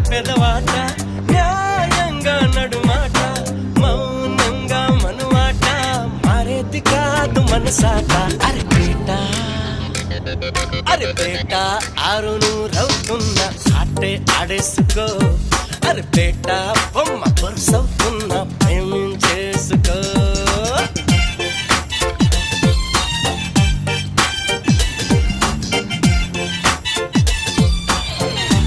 పెదవాట న్యాయంగా నడుమాట మౌనంగా మనుమాట మారేది కాదు మనసాట అరే బేట ఆరు నూరవుతున్నా ఆటే ఆడేసుకో అరే బేట బొమ్మ బొరుసవుతున్నా